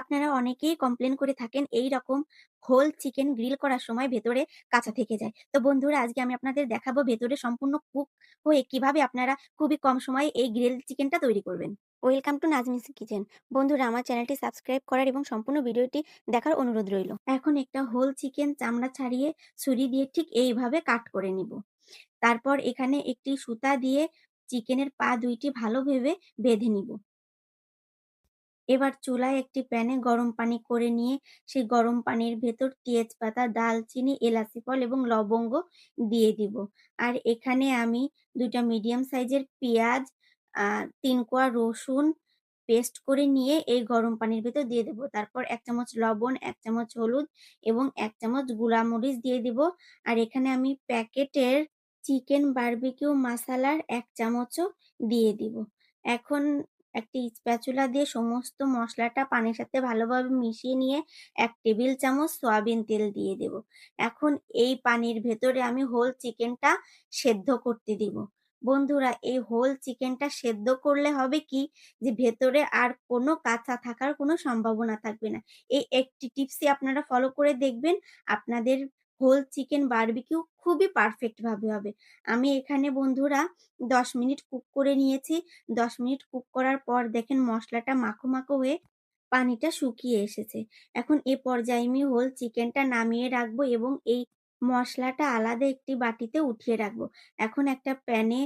আপনারা অনেকেই কমপ্লেন করে থাকেন এইরকম হোল চিকেন গ্রিল করার সময় ভেতরে কাঁচা থেকে যায়। তো বন্ধুরা আজকে আমি আপনাদের দেখাবো ভেতরে সম্পূর্ণ কুক হয়ে কিভাবে আপনারা খুবই কম সময়ে এই গ্রিল চিকেনটা তৈরি করবেন। Welcome to Najmi's kitchen. বন্ধুরা আমার চ্যানেলটি সাবস্ক্রাইব করার এবং সম্পূর্ণ ভিডিওটি দেখার অনুরোধ রইল। এখন একটা হোল চিকেন চামড়া ছাড়িয়ে ছুরি দিয়ে ঠিক এইভাবে কাট করে নিব। তারপর এখানে একটি সুতা দিয়ে চিকেনের পা ২ টি ভালোভাবে বেঁধে নিব। এবার চুলায় একটি প্যানে গরম পানি করে নিয়ে সেই গরম পানির ভেতর তেজপাতা, দালচিনি, এলাচি ফল এবং লবঙ্গ দিয়ে দিব। আর এখানে আমি ২ টা মিডিয়াম সাইজের পেঁয়াজ, ৩ কোয়া রসুন পেস্ট করে নিয়ে এই গরম পানির ভেতর দিয়ে দেব। তারপর ১ চামচ লবণ, ১ চামচ হলুদ এবং ১ চামচ গুঁড়ামরিচ দিয়ে দিব। আর এখানে আমি প্যাকেটের চিকেন বারবিকিউ মাসালার ১ চামচও দিয়ে দিব। এখন একটি স্প্যাচুলা দিয়ে সমস্ত মসলাটা পানির সাথে ভালোভাবে মিশিয়ে নিয়ে ১ টেবিল চামচ সয়াবিন তেল দিয়ে দেব। এখন এই পানির ভেতরে আমি হোল চিকেনটা সেদ্ধ করতে দিব। বন্ধুরা এই হোল চিকেনটা সেদ্ধ করলে হবে কি যে ভেতরে আর কোনো কাঁচা থাকার কোনো সম্ভাবনা থাকবে না। এই একটি টিপসই আপনারা ফলো করে দেখবেন আপনাদের হোল চিকেন বারবিকিউ খুবই পারফেক্ট ভাবে হবে। আমি এখানে বন্ধুরা ১০ মিনিট কুক করে নিয়েছি। ১০ মিনিট কুক করার পর দেখেন মসলাটা মাখো, মাখো হয়ে পানিটা শুকিয়ে এসেছে। এখন এ পর্যায়ে আমি হোল চিকেনটা নামিয়ে রাখবো এবং এই মসলাটা আলাদা একটি বাটিতে উঠিয়ে রাখবো। এখন একটা প্যানে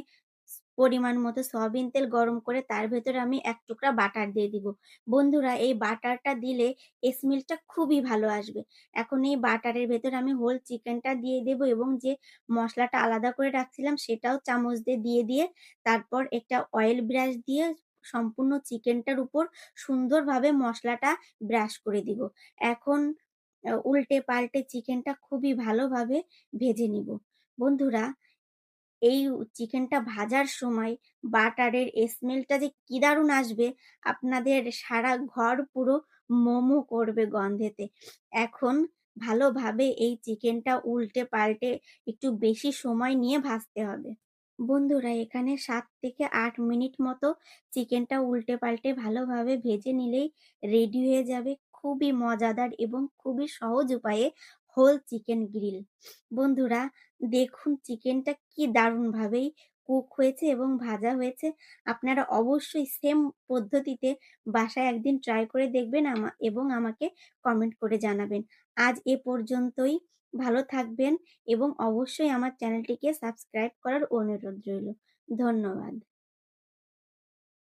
পরিমাণ মতো সয়াবিন তেল গরম করে তার ভেতরে আমি ১ টুকরা বাটার দিয়ে দিব। বন্ধুরা এই বাটারটা দিলে স্মেলটা খুবই ভালো আসবে। এখন এই বাটারের ভেতরে আমি হোল চিকেনটা দিয়ে দেব এবং যে মসলাটা আলাদা করে রাখছিলাম সেটাও চামচ দিয়ে তারপর একটা অয়েল ব্রাশ দিয়ে সম্পূর্ণ চিকেনটার উপর সুন্দরভাবে মসলাটা ব্রাশ করে দিব। এখন উল্টে পাল্টে চিকেনটা খুবই ভালোভাবে ভেজে নিব। বন্ধুরা এই চিকেনটা ভাজার সময় বাটারের স্মেলটা যে কি দারুণ আসবে, আপনাদের সারা ঘর পুরো মোমো করবে গন্ধেতে। এখন ভালোভাবে এই চিকেনটা উল্টে পাল্টে একটু বেশি সময় নিয়ে ভাজতে হবে। বন্ধুরা এখানে ৭ থেকে ৮ মিনিট মতো চিকেনটা উল্টে পাল্টে ভালোভাবে ভেজে নিলেই রেডি হয়ে যাবে খুবই মজাদার এবং খুবই সহজ উপায়ে হোল চিকেন গ্রিল। বন্ধুরা দেখুন চিকেনটা কি দারুণভাবেই কুক হয়েছে এবং ভাজা হয়েছে। আপনারা অবশ্যই সেম পদ্ধতিতে বাসায় একদিন ট্রাই করে দেখবেন এবং আমাকে কমেন্ট করে জানাবেন। আজ এ পর্যন্তই। ভালো থাকবেন এবং অবশ্যই আমার চ্যানেলটিকে সাবস্ক্রাইব করার অনুরোধ রইল। ধন্যবাদ।